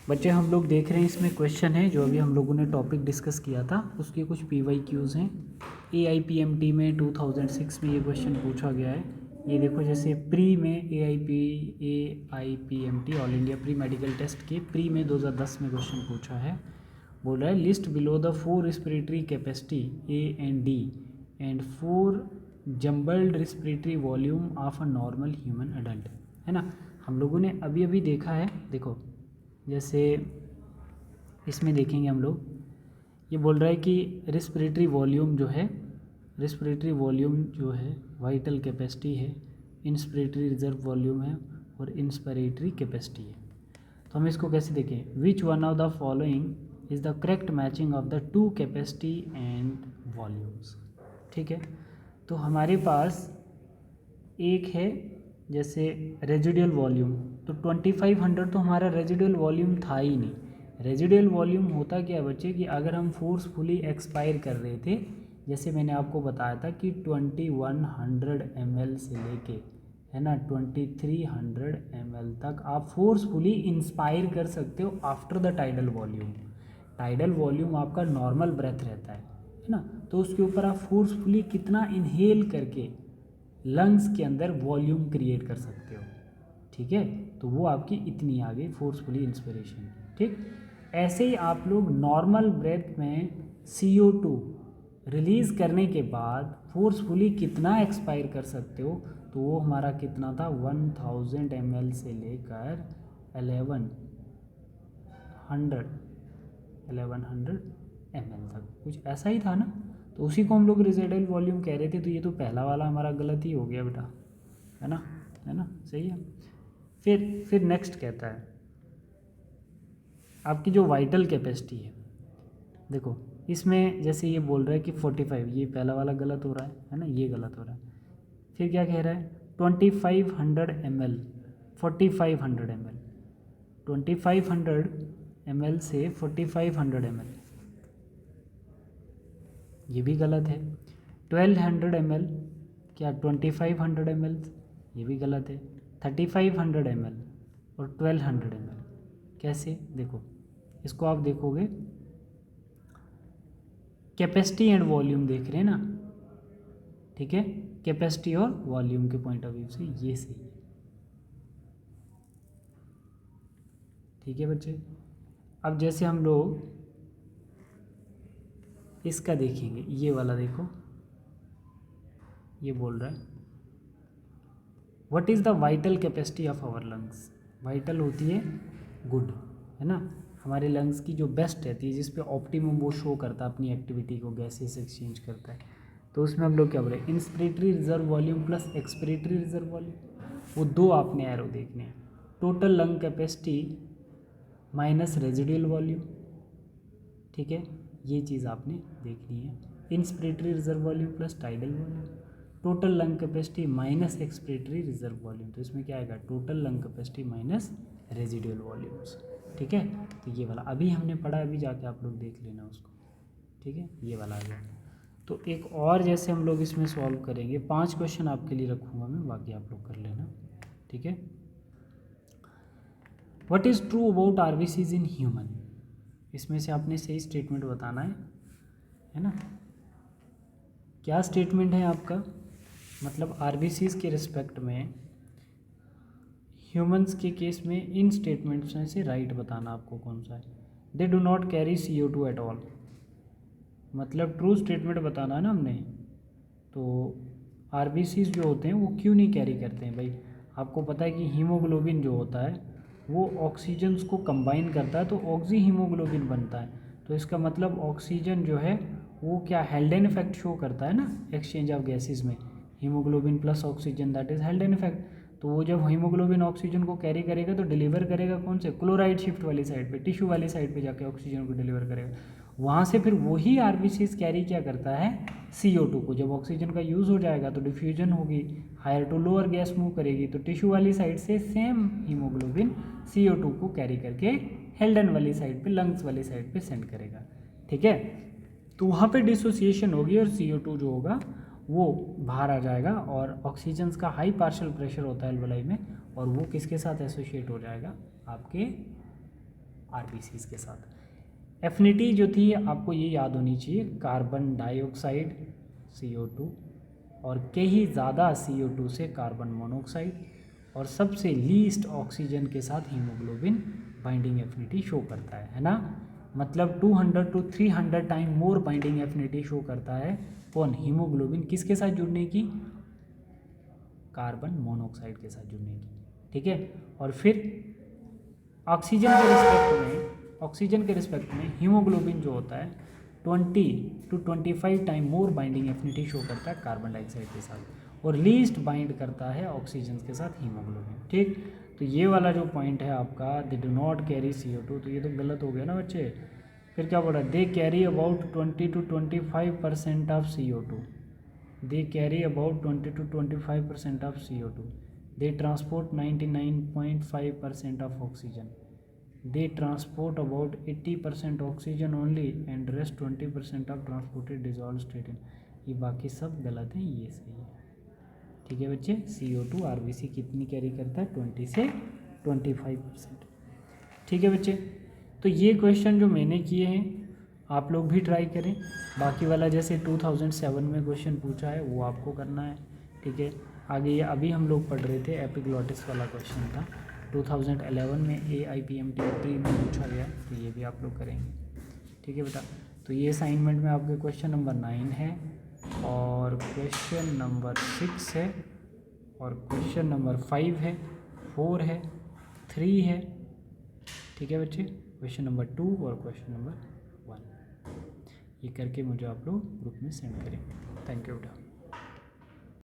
बच्चे हम लोग देख रहे हैं इसमें क्वेश्चन है जो अभी हम लोगों ने टॉपिक डिस्कस किया था, उसके कुछ PYQs हैं। AIPMT में 2006 में ये क्वेश्चन पूछा गया है। ये देखो, जैसे प्री में AIPMT all India pre medical test के प्री में 2010 में क्वेश्चन पूछा है। बोल रहा है list below the 4 respiratory capacity A and D and 4 jumbled respiratory volume of a normal human adult, है ना। हम लोगों ने अभी अभी देखा है, देखो जैसे इसमें देखेंगे हम लोग, ये बोल रहा है कि रिस्पिरेटरी वॉल्यूम जो है वाइटल कैपेसिटी है, इंस्पिरेटरी रिजर्व वॉल्यूम है और इंस्पिरेटरी कैपेसिटी है। तो हम इसको कैसे देखें, which one of the following is the correct matching of the two capacity and volumes. ठीक है, तो हमारे पास एक है जैसे रेजिडुअल वॉल्यूम, तो 2500 तो हमारा रेजिडुअल वॉल्यूम था ही नहीं। रेजिडुअल वॉल्यूम होता क्या बच्चे कि अगर हम फोर्सफुली एक्सपायर कर रहे थे, जैसे मैंने आपको बताया था कि 2100 ml से लेके, है ना, 2300 ml तक आप फोर्सफुली इंस्पायर कर सकते हो after the tidal volume. Tidal volume आपका नॉर्मल ब्रेथ रहता है ना, तो उसके ऊपर आप फोर्सफुली कितना इनहेल करके लंग्स के अंदर वॉल्यूम क्रिएट कर सकते हो। ठीक है, तो वो आपकी इतनी आ गई फोर्सफुली इंस्पिरेशन। ठीक, ऐसे ही आप लोग नॉर्मल ब्रेथ में CO2 रिलीज़ करने के बाद फोर्सफुली कितना एक्सपायर कर सकते हो, तो वो हमारा कितना था 1000 ml से लेकर 1100 ml तक, कुछ ऐसा ही था ना। तो उसी को हम लोग रेजिडुअल वॉल्यूम कह रहे थे। तो ये तो पहला वाला हमारा गलत ही हो गया बेटा, है ना, सही है। फिर नेक्स्ट कहता है आपकी जो वाइटल कैपेसिटी है, देखो इसमें जैसे ये बोल रहा है कि 45, ये पहला वाला गलत हो रहा है ना, ये गलत हो रहा है। फिर क्या कह रहा है 2500 ml, 4500 ml, 2500 ml से 4500 ml, ये भी गलत है। 1200 ml क्या 2500 ml, ये भी गलत है। 3500 ml और 1200 ml कैसे, देखो इसको आप देखोगे कैपेसिटी एंड वॉल्यूम देख रहे हैं ना, ठीक है, कैपेसिटी और वॉल्यूम के पॉइंट ऑफ व्यू से ये सही है। ठीक है बच्चे, अब जैसे हम लोग इसका देखेंगे, ये वाला देखो, ये बोल रहा है what is the vital capacity of our lungs. Vital होती है गुड, है ना, हमारे लंग्स की जो बेस्ट रहती है, जिस पे ऑप्टिमम वो शो करता है अपनी एक्टिविटी को, गैसेस एक्सचेंज करता है। तो उसमें हम लोग क्या बोले, inspiratory reserve volume plus expiratory reserve volume, वो दो आपने एरो देखने हैं। Total lung capacity minus residual volume, ठीक है, ये चीज़ आपने देखनी है। Inspiratory reserve volume plus tidal volume, total lung capacity minus expiratory reserve volume, तो इसमें क्या आएगा total lung capacity minus residual volumes. ठीक है, तो ये वाला अभी हमने पढ़ा, अभी जाके आप लोग देख लेना उसको। ठीक है, ये वाला आ गया। तो एक और जैसे हम लोग इसमें सॉल्व करेंगे, 5 क्वेश्चन आपके लिए रखूँगा मैं, बाकी आप लोग कर लेना। ठीक है, what is true about RBCs in human, इसमें से आपने सही स्टेटमेंट बताना है ना। क्या स्टेटमेंट है आपका, मतलब RBCs के रिस्पेक्ट में ह्यूमंस के केस में इन स्टेटमेंट्स में से राइट बताना आपको कौन सा है। They do not carry CO2 at all, मतलब ट्रू स्टेटमेंट बताना है ना हमने। तो RBCs जो होते हैं वो क्यों नहीं कैरी करते हैं भाई, आपको पता है कि हीमोग्लोबिन जो होता है वो ऑक्सीजन्स को कंबाइन करता है, तो ऑक्सी हीमोग्लोबिन बनता है। तो इसका मतलब ऑक्सीजन जो है वो क्या हेल्डेन इफेक्ट शो करता है ना, एक्सचेंज ऑफ गैसेस में, haemoglobin plus oxygen that is हेल्डेन effect. तो वो जब हीमोग्लोबिन ऑक्सीजन को कैरी करेगा तो डिलीवर करेगा कौन से, क्लोराइड शिफ्ट वाली साइड पे, टिश्यू वाली साइड पे जाके ऑक्सीजन को डिलीवर करेगा। वहाँ से फिर वही RBCs कैरी क्या करता है CO2 को। जब ऑक्सीजन का यूज़ हो जाएगा तो डिफ्यूजन होगी, higher to lower gas move करेगी, तो टिश्यू वाली साइड से सेम हीमोग्लोबिन CO2 को कैरी करके हेल्डन वाली साइड पे, लंग्स वाली साइड पे सेंड करेगा। ठीक है, तो वहाँ पे डिसोसिएशन होगी और CO2 जो होगा वो बाहर आ जाएगा, और ऑक्सीजन का हाई पार्शियल प्रेशर होता है एल्वेलाई में, और वो किसके साथ एसोसिएट हो जाएगा, आपके आरबीसीज के साथ। एफिनिटी जो थी आपको ये याद होनी चाहिए, कार्बन डाइऑक्साइड CO2 और कहीं ज़्यादा CO2 से कार्बन मोनोऑक्साइड, और सबसे लीस्ट ऑक्सीजन के साथ हीमोग्लोबिन बाइंडिंग एफिनिटी शो करता है ना। मतलब 200 to 300 time more binding affinity show करता है कौन, हीमोग्लोबिन किसके साथ जुड़ने की, कार्बन मोनोऑक्साइड के साथ जुड़ने की, ठीक है। और फिर ऑक्सीजन के रिस्पेक्ट में हीमोग्लोबिन जो होता है 20 to 25 time more binding affinity show करता है कार्बन डाइऑक्साइड के साथ, और लीस्ट बाइंड करता है ऑक्सीजन के साथ हीमोग्लोबिन, ठीक। तो ये वाला जो पॉइंट है आपका, they do not carry CO2, तो ये तो गलत हो गया ना बच्चे। फिर क्या बोला, they carry about 20 to 25% of CO2, they carry about 20 to 25% of CO2, they transport 99.5% of oxygen, they transport about 80% oxygen only and rest 20% of transported dissolved state in, ये बाकी सब गलत हैं, ये सही है, ठीक है बच्चे। CO2 RBC कितनी कैरी करता है, 20 से 25%, ठीक है बच्चे। तो ये क्वेश्चन जो मैंने किए हैं आप लोग भी ट्राई करें, बाकी वाला जैसे 2007 में क्वेश्चन पूछा है वो आपको करना है, ठीक है। आगे ये अभी हम लोग पढ़ रहे थे एपिग्लॉटिस वाला क्वेश्चन था, 2011 में AIPMT प्री में पूछा गया, तो ये भी आप लोग करेंगे, ठीक है बेटा। तो ये असाइनमेंट में आपके क्वेश्चन नंबर 9 है, और क्वेश्चन नंबर 6 है, और क्वेश्चन नंबर 5 है, 4 है, 3 है, ठीक है बच्चे। क्वेश्चन नंबर 2 और क्वेश्चन नंबर 1 ये करके मुझे आप लोग ग्रुप में सेंड करेंगे। थैंक यू बेटा।